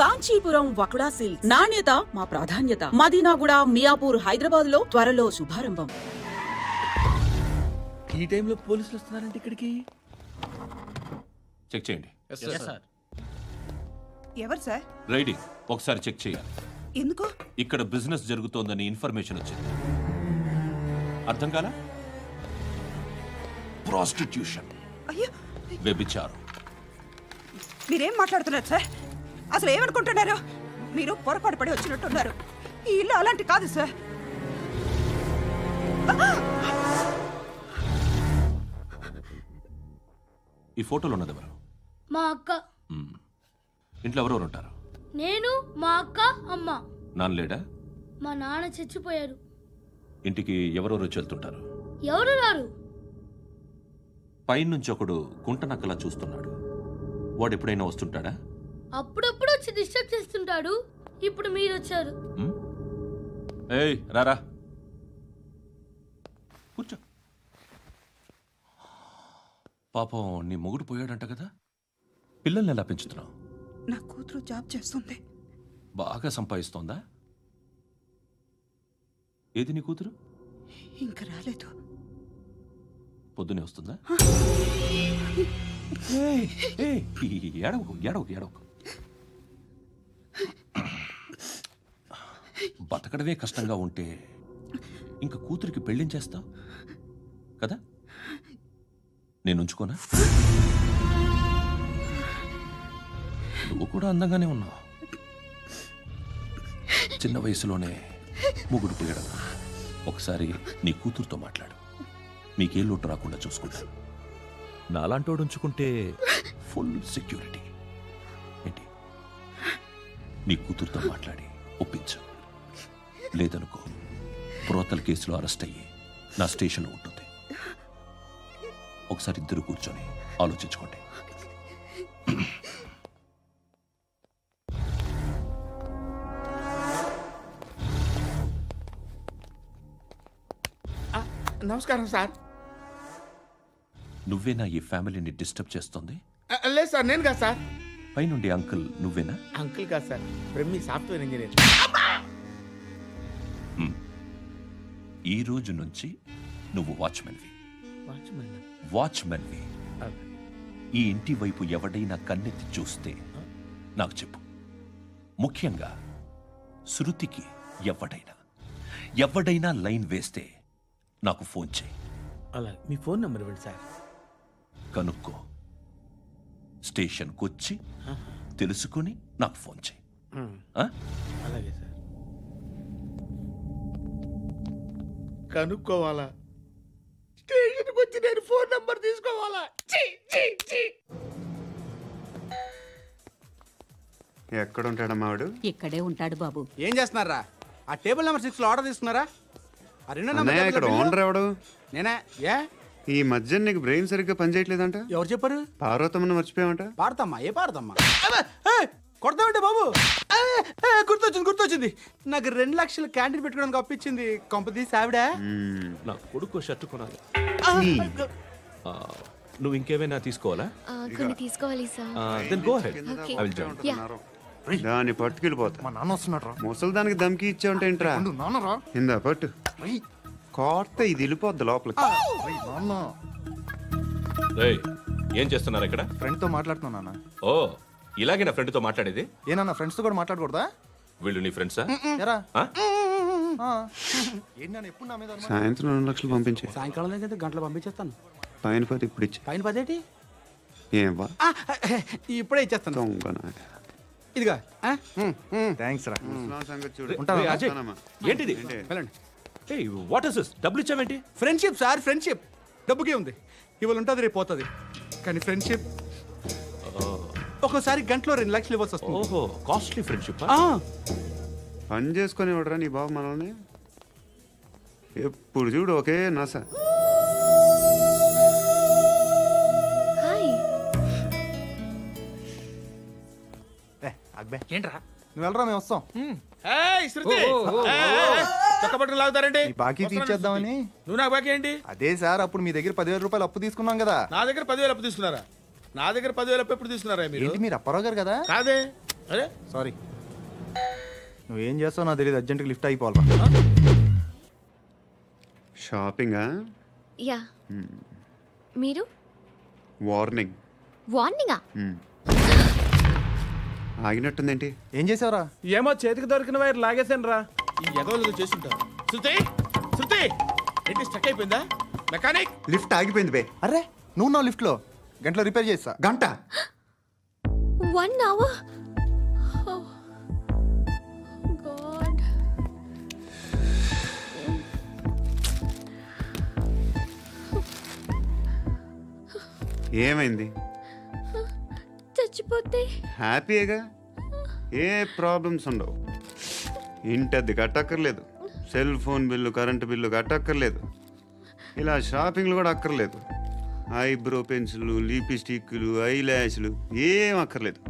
Kanchipuram వకుడా silks నాణ్యత మా ప్రాధాన్యత. మదీనాగూడ, మియాపూర్, హైదరాబాద్ లో త్వరలో శుభారంభం. ఈ టైంలో పోలీసులు వస్తున్నారంటే ఇక్కడికి. చెక్ చేయండి. ఎవరు సార్? రైడీ ఒకసారి చెక్ చేయాలి. ఎందుకు? ఇక్కడ బిజినెస్ జరుగుతోందని ఇన్ఫర్మేషన్ వచ్చింది. అర్థం కాలా? ప్రాస్టిట్యూషన్, అయ్యో వ్యభిచారం. మీరేం మాట్లాడుతున్నారు సార్? అసలు ఏమనుకుంటున్నారు? మీరు పొరపాటు పడి వచ్చినట్టున్నారు. ఈ ఇల్లు అలాంటి కాదు సార్. ఈ ఫోటోలో ఉన్నది ఎవరు? మా అక్క. ఇంట్లో ఎవరెవరు ఉంటారు? నేను, మా అక్క, అమ్మ. నాన్న లేడా? మా నాన్న చచ్చిపోయారు. ఇంటికి ఎవరెవరు వచ్చి వెళ్తుంటారు? ఎవరు రారు. పైనుంచి ఒకడు గుంటనక్కలా చూస్తున్నాడు. వాడు ఎప్పుడైనా వస్తుంటాడా? అప్పుడప్పుడు వచ్చి డిస్టర్బ్ చేస్తుంటాడు. ఇప్పుడు మీరు వచ్చారు. ఏయ్ రారా, కూర్చో. పాపం నీ మొగుడు పోయాడంట కదా, పిల్లల్ని ఎలా పెంచుతున్నావు? నా కూతురు జాబ్ చేస్తుంది. బాగా సంపాదిస్తోందా? ఏది నీ కూతురు? ఇంకా రాలేదు. పొద్దునే వస్తుందా? ఏడవకు ఏడవకు ఏడవకు. బతకడమే కష్టంగా ఉంటే ఇంకా కూతురికి పెళ్ళించేస్తావు కదా? నేను ఉంచుకోనా? నువ్వు కూడా అందంగానే ఉన్నావు. చిన్న వయసులోనే మొగుడు పోయడం. ఒకసారి నీ కూతురుతో మాట్లాడు. మీకే లోటు రాకుండా చూసుకుంటా. నాలాంటోడు ఉంచుకుంటే ఫుల్ సెక్యూరిటీ. ఏంటి? నీ కూతురుతో మాట్లాడి ఒప్పించు. లేదనుకో ప్రోతల కేసులో అరెస్ట్ అయ్యి నా స్టేషన్లో ఉంటుంది. ఒకసారి ఇద్దరు కూర్చొని ఆలోచించుకోండి. నమస్కారం సార్. నువ్వేనా ఈ ఫ్యామిలీని డిస్టర్బ్ చేస్తుంది? లేదు సార్, నేను కాదు సార్. పైనుండి అంకుల్ నువ్వేనా? అంకుల్ కాదు సార్, బ్రహ్మి సాఫ్ట్వేర్ ఇంజనీర్. ఈ రోజు నుంచి నువ్వు వాచ్మెన్వి. వాచ్మెన్వి. ఈ ఇంటి వైపు ఎవడైనా కన్నెత్తి చూస్తే నాకు చెప్పు. ముఖ్యంగా శృతికి ఎవడైనా లైన్ వేస్తే నాకు ఫోన్ చేయి. అలా మీ ఫోన్ నెంబర్ ఇవ్వండి సార్. కనుక్కో. స్టేషన్కి వచ్చి తెలుసుకుని నాకు ఫోన్ చేయి. అలాగే సార్. కనుక్కోవాలా? స్టేషన్కి వచ్చి నేను ఫోన్ నెంబర్ తీసుకోవాలా? ఎక్కడ ఉంటాడమ్మా వాడు? ఇక్కడే ఉంటాడు బాబు. ఏం చేస్తున్నారా? ఆ టేబుల్ నెంబర్ 6 లో ఆర్డర్ తీసుకున్నారా? ఆ రెండో అన్నయ్య, ఇక్కడ ఓనర్ ఎవడు? నేనే. ఏ ఈ మధ్య నీకు బ్రెయిన్ సరిగ్గా పనిచేయట్లేదంట. ఎవరు చెప్పారు? పార్వతమ్మను మర్చిపోయామంట. పాడతామ్మా? ఏ పాడతామ్మా? కొడతామంటే బాబు. గుర్తొచ్చింది. నాకు 2 లక్షలు క్యాంటీన్ పెట్టుకోవడానికి అప్పించింది కొంపతీసి ఆవిడ. నా కొడుకు షర్టు కొనాలి. నువ్వు ఇంకేమైనా తీసుకోవాలా? కొన్ని తీసుకోవాలి sir. Then go ahead. I will join. దాన్ని పట్టుకెళ్ళిపోతా. మా నాన్న వస్తున్నాడు. ముసలి దానికి దమ్కి ఇచ్చావంటే ఏంట్రా? నాన్నరా ఇందా పట్టు. కోర్త ఇది వెళ్ళిపోద్ది లోపలికి. నాన్న. ఏం చేస్తున్నారు ఇక్కడ? ఫ్రెండ్ తో మాట్లాడుతున్నా నాన్న. ఓ, ఇలాగే నా ఫ్రెండ్ తో మాట్లాడేది? ఏనా ఫ్రెండ్స్ తో కూడా మాట్లాడకూడదా? వీళ్ళు నీ ఫ్రెండ్సా? సాయంత్రం 2 లక్షలు పంపించే. సాయంకాలం దగ్గర గంటలు పంపించేస్తాను. పైన 10 ఇప్పుడు ఇచ్చి. పైన 10 ఏంటి? ఏం వా ఇప్పుడే ఇచ్చేస్తాను. ఇదిగా. థ్యాంక్స్ రా. సంగతి చూడు. ఏంటిది? What is this? డబ్బులు ఇచ్చావేంటి? Friendship sir, friendship. డబ్బుకే ఉంది. ఇవాళ ఉంటుంది, రేపు పోతుంది. కానీ ఫ్రెండ్షిప్ ఒక్కోసారి గంటలో 2 లక్షలు ఇవ్వాల్సి వస్తుంది. ఓహో, కాస్ట్లీ ఫ్రెండ్షిప్. పని చేసుకొని ఇవ్వడరా నీ బాబు మనల్ని. ఎప్పుడు చూడు ఒకే నాస. ఏంట్రా నువ్వు వెళ్ళరా, మేము వస్తాం. లాగుతారండి. బాకీ తీర్చేద్దామని. నువ్వు నాకు బాకీ ఏంటి? అదే సార్, అప్పుడు మీ దగ్గర 10,000 రూపాయలు అప్పు తీసుకున్నాం కదా. నా దగ్గర 10,000 అప్పు తీసుకున్నారా? నా దగ్గర 10,000 అప్పు ఎప్పుడు తీసుకున్నారా మీరు? ఏంటి మీరు అప్పారావు గారు కదా? కాదే, అరే సారీ. నువ్వేం చేస్తావు నాకు తెలియదు. అర్జెంట్గా లిఫ్ట్ అయిపోవాలి. షాపింగా? యా. మీరు? వార్నింగ్. వార్నింగా? ఆగినట్టుందేంటి? ఏం చేసావురా? ఏమో చేతికి దొరికిన వైర్ లాగేసాను రా. ఈ ఎగవలు చేస్తుంటారు. శృతి శృతి ఏంటి స్టక్ అయిపోయిందా? మెకానిక్ లిఫ్ట్ ఆగిపోయింది బే. అరే నువ్వు నా లిఫ్ట్లో గంటలో రిపేర్ చేస్తా. గంట? 1 hour? Oh. God. ఏమైంది? చచ్చిపోతే హ్యాపీగా, ఏ ప్రాబ్లమ్స్ ఉండవు. ఇంటి అద్దె కట్టక్కర్లేదు, cell phone bill, current bill కట్టక్కర్లేదు, ఇలా షాపింగ్లు కూడా అక్కర్లేదు. ఐబ్రో పెన్సిల్, లిప్స్టిక్లు, ఐ ల్యాష్లు ఏం అక్కర్లేదు.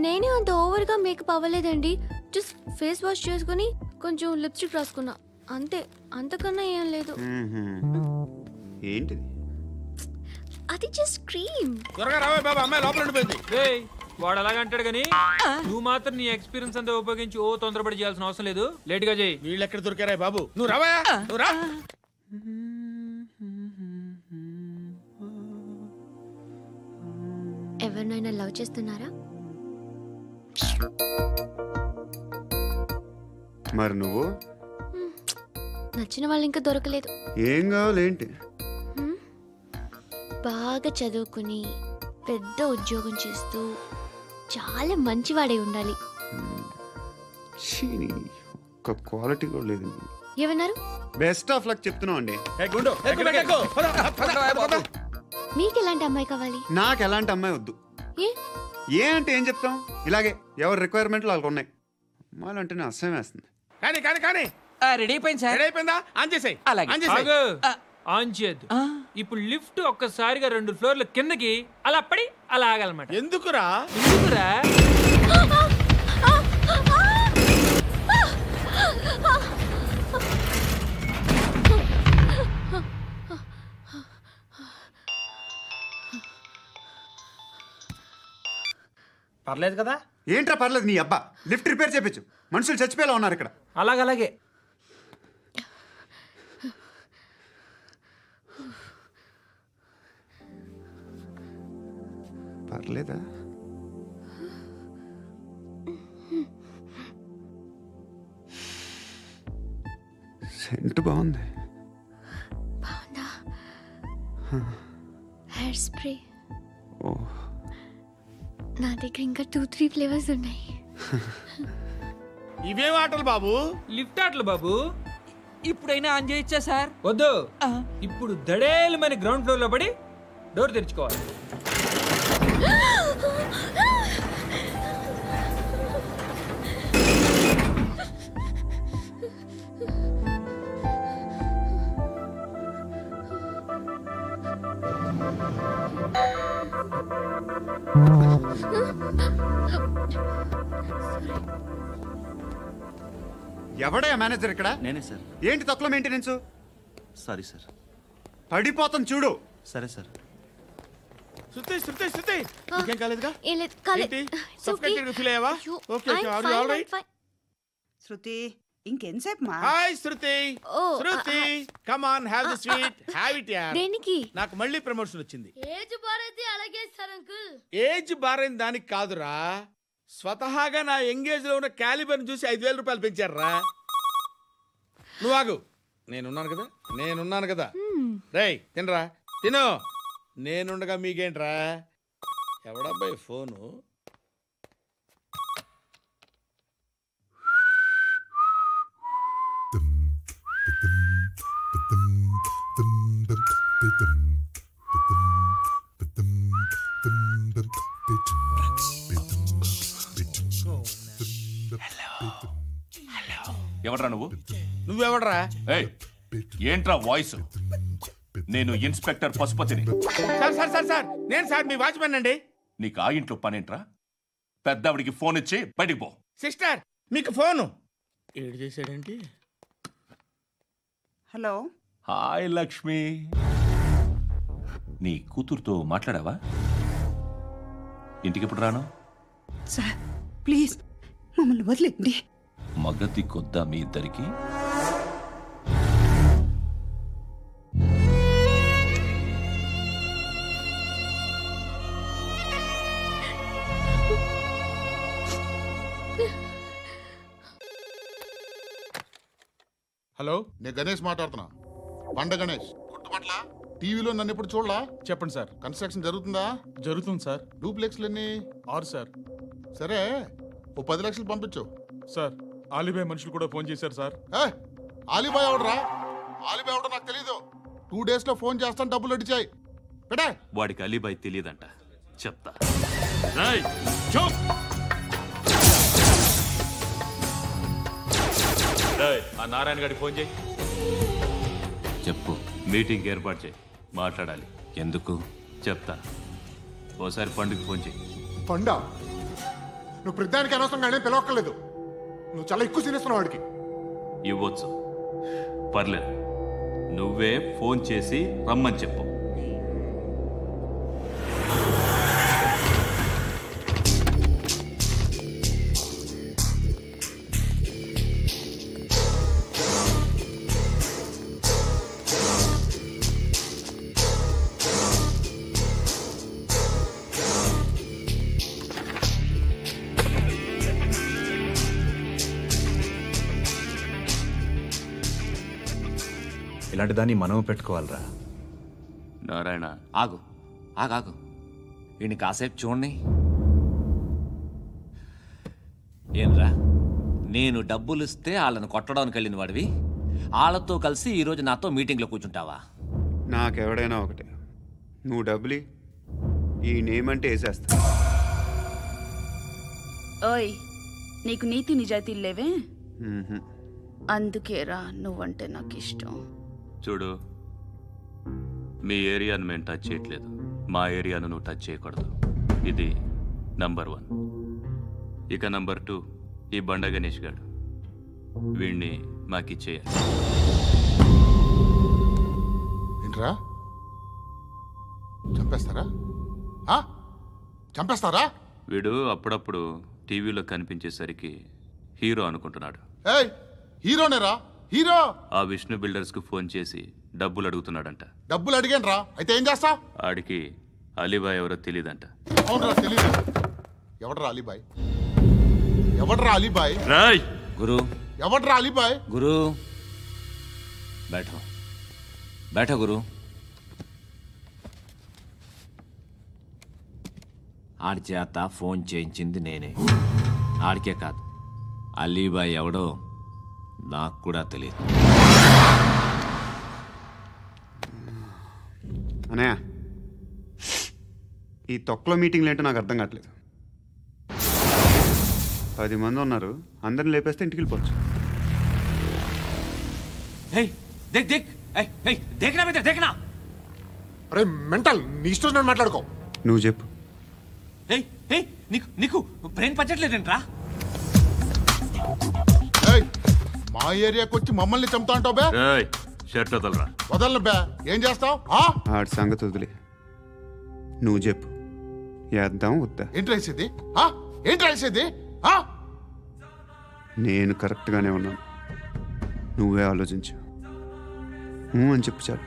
నేనే అంత ఓవర్గా మేకప్ అవ్వలేదండి. జస్ట్ ఫేస్ వాష్ చేసుకుని కొంచెం లిప్స్టిక్ రాసుకున్నా అంతే. అంతకన్నా ఏం లేదు. ఏంటిది? అది జస్ట్ క్రీమ్. త్వరగా రావే బాబా, అమ్మాయి లోపల ఉండిపోయింది. వాడు అలాగంటాడు కానీ నువ్వు మాత్రం నీ ఎక్స్పీరియన్స్ అంతా ఉపయోగించి తొందరపడి చేయాల్సిన అవసరం లేదు. లేట్ గా చేయి. వీళ్ళు ఎక్కడ దొరికారా బాబు? నువ్వు రావా, నువ్వు రా. ఎవరినైనా లవ్ చేస్తున్నారా? మరి నువ్వు? నచ్చిన వాళ్ళు ఇంకా దొరకలేదు. ఏం కావాలి ఏంటి? బాగా చదువుకుని పెద్ద ఉద్యోగం చేస్తూ చాలా మంచివాడై ఉండాలి. ఒక్క క్వాలిటీ కూడా లేదు. ఏమన్నారు? బెస్ట్ ఆఫ్ లక్ చెప్తున్నావు అండి. మీకు ఎలాంటి అమ్మాయి కావాలి? నాకు ఎలాంటి అమ్మాయి వద్దు. ఏ అంటే ఏం చెప్తాం? ఇలాగే ఎవరి రిక్వైర్మెంట్లు వాళ్ళకు ఉన్నాయి. అమ్మాయిలు అంటేనే అసహ్యం వేస్తుంది. కానీ కానీ కానీ రెడీ అయిపోయింది సార్. రెడీ అయిపోయిందా? ఆన్ చేసేయ్. ఆన్ చేయద్దు. ఇప్పుడు లిఫ్ట్ ఒక్కసారిగా 2 ఫ్లోర్ల కిందకి అలా పడి అలా ఆగాలన్నమాట. ఎందుకురా? ఎందుకురా? పర్లేదు కదా? ఏంట్రా పర్లేదు నీ అబ్బా. లిఫ్ట్ రిపేర్ చేయించు. మనుషులు చచ్చిపోయేలా ఉన్నారు ఇక్కడ. అలాగే పర్లేదా? సెంట్ బాగుంది. బాగుందా? Hair spray. ఓ, నా దగ్గర ఇంకా 2-3 ఫ్లేవర్స్ ఉన్నాయి. ఇవేం ఆటలు బాబు? లిఫ్ట్ ఆటలు బాబు. ఇప్పుడైనా ఆన్ చేయొచ్చా సార్? వద్దు. ఇప్పుడు దడేలు మన గ్రౌండ్ ఫ్లోర్ లో పడి డోర్ తెరుచుకోవాలి. ఎవడయ్యా మేనేజర్ ఇక్కడ? నేనే సార్. ఏంటి తక్కువ మెయింటెనెన్స్? Sorry sir. పడిపోతాం చూడు. సరే సార్. శృతి శృతి శృతి ఇంకేం కాలేదుగా? ఏం లేదు, కాలేదు. ఏంటి? Suffocated గా ఫీల్ అయ్యావా? Okay okay, are you all right? Shruti ఇంకెంతసేపు మా? Hi Shruti. Oh, Shruti come on, have the sweet, have it యార్. దేనికి? నాకు మళ్ళీ ప్రమోషన్ వచ్చింది. ఏజ్ బారైతే అలాగే సార్ అంకుల్. ఏజ్ బారైన దానికి కాదురా, స్వతహాగా నా ఎంగేజ్ లో ఉన్న క్యాలిబర్ చూసి 5,000 రూపాయలు పెంచారా. నువ్వు ఆగు, నేనున్నాను కదా. రేయ్ తినరా, తిను. నేనుండగా మీకేంట్రా? ఎవడబ్బాయి ఫోను? ఎవడ్రా నువ్వు? నువ్వెవడరా? ఏయ్, ఏంట్రా వాయిస్? నేను ఇన్స్పెక్టర్ పశుపతిని. సార్ సార్ సార్ సార్ నేను సార్ మీ వాచ్మెన్ అండి. నీకు ఆ ఇంట్లో పనేంట్రా? పెద్దవిడికి ఫోన్ ఇచ్చి బయటికి పో. సిస్టర్ మీకు ఫోను. ఏడు చేశాడేంటి? హలో. హాయ్ లక్ష్మి. నీ కూతురుతో మాట్లాడావా? ఇంటికి ఎప్పుడు రాను? సార్ ప్లీజ్ మమ్మల్ని వదిలేండి. మగతి కొద్దా మీ ఇద్దరికి? హలో, నేను గణేష్ మాట్లాడుతున్నా. బండ గణేష్ గుర్తుపట్ల? టీవీలో నన్ను ఎప్పుడు చూడలా? చెప్పండి సార్. కన్స్ట్రక్షన్ జరుగుతుందా? జరుగుతుంది సార్. డూప్లెక్స్లు ఎన్ని? 6 సార్. సరే, ఓ 10 లక్షలు పంపించు. సార్, ఆలిబాయ్ మనుషులు కూడా ఫోన్ చేశారు సార్. ఆలిబాయ్ ఎవడరా? ఆలిబాయ్ ఎవడో నాకు తెలీదు. 2 days లో ఫోన్ చేస్తాను, డబ్బులు అడిచాయి. పెట్టే. వాడికి అలీబాయ్ తెలియదంట, చెప్తా. ఆ నారాయణ గారికి ఫోన్ చేయి. చెప్పు, మీటింగ్ ఏర్పాటు చేయి, మాట్లాడాలి. ఎందుకు చెప్తా. ఓసారి పండుగ ఫోన్ చేయి. పండ, నువ్వు ప్రతిదానికి అనవసరంగానే పిలవక్కర్లేదు. నువ్వు చాలా ఎక్కువ సీనిస్తున్నావు వాడికి. ఇవ్వచ్చు, పర్లేదు. నువ్వే ఫోన్ చేసి రమ్మని చెప్పు. ఇలాంటి దాన్ని మనం పెట్టుకోవాలరా. నారాయణ, ఆగు ఆగాగు, వీడిని కాసేపు చూడండి. ఏంరా, నేను డబ్బులు ఇస్తే వాళ్ళని కొట్టడానికి వెళ్ళిన వాడివి, వాళ్ళతో కలిసి ఈరోజు నాతో మీటింగ్లో కూర్చుంటావా? నాకెవడైనా ఒకటే, నువ్వు డబ్బులి, ఈ నేమ్ అంటే వేసేస్తా. ఓయ్, నీకు నీతి నిజాయితీలు లేవే, అందుకేరా నువ్వంటే నాకు ఇష్టం. చూడు, మీ ఏరియాను మేము టచ్ చేయట్లేదు, మా ఏరియాను నువ్వు టచ్ చేయకూడదు. ఇది నంబర్ 1. ఇక నంబర్ 2, ఈ బండ గణేష్ గాడు, వీణ్ణి మాకిచ్చేయాలి. ఏంట్రా, చంపేస్తారా? చంపేస్తారా? వీడు అప్పుడప్పుడు టీవీలో కనిపించేసరికి హీరో అనుకుంటున్నాడు. హీరోనేరా, హీరో. ఆ విష్ణు బిల్డర్స్ కు ఫోన్ చేసి డబ్బులు అడుగుతున్నాడంట. డబ్బులు అడిగాను రా, అయితే ఏం చేస్తా? ఆడికి అలీబాయ్ ఎవరో తెలియదంట. అవునరా, తెలీదు. ఎవడరా అలీబాయ్? ఎవడరా అలీబాయ్? రాయ్ గురు, ఎవడరా అలీబాయ్? గురు బైఠో, బైఠో గురు. ఆడి చేత ఫోన్ చేయించింది నేనే. ఆడికే కాదు, అలీబాయ్ ఎవడో నాకు కూడా తెలియదు. అనయ్య, ఈ తొక్కలో మీటింగ్లు ఏంటో నాకు అర్థం కావట్లేదు. 10 మంది ఉన్నారు, అందరిని లేపేస్తే ఇంటికి వెళ్ళిపోవచ్చు. అరే మెంటల్, నీ ఇష్టం నేను మాట్లాడుకో. నువ్వు చెప్పు. నీకు బ్రెయిన్ పచ్చట్లేదంట్రా? మా ఏరియాకి వచ్చి మమ్మల్ని చంపుతా అంటావు బే? షర్ట్ వదలరా. వదలను బే, ఏం చేస్తావు? ఆడి సంగతి వదిలే, నువ్వు చెప్పు, వేద్దాం వద్దా? ఏంటి రాసేది? ఏంటి రాసేది? నేను కరెక్ట్గానే ఉన్నాను, నువ్వే ఆలోచించు. అని చెప్పు చాలు.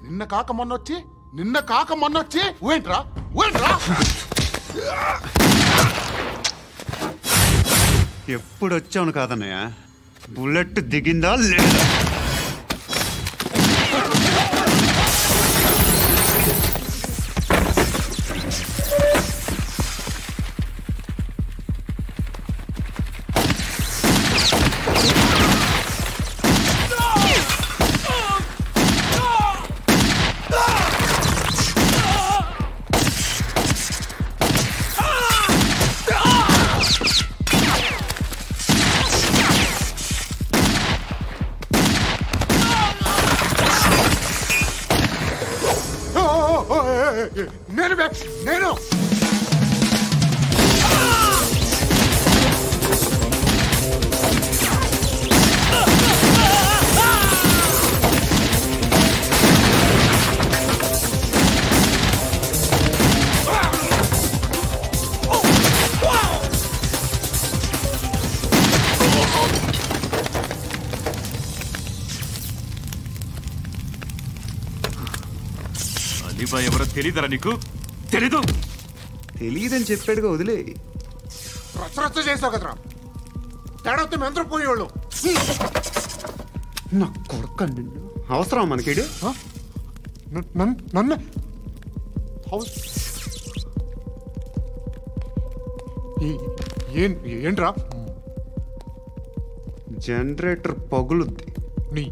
నిన్న కాక మొన్నొచ్చి ఊయంట్రా. ఎప్పుడు వచ్చావును కాదన్నయ్య, బుల్లెట్ దిగిందా లేదా? అలీబాయ్ ఎవరో తెలీదరా నీకు? తెలీదు? తెలియదని చెప్పాడుగా, వదిలే. రచ్చ చేసావు కదరా, తేడా వస్తే మెంతరం పోయేవాళ్ళు. నా కొడుకు అవసరం మనకి. నన్ను ఏంట్రా? జనరేటర్ పగులుద్ది. నీ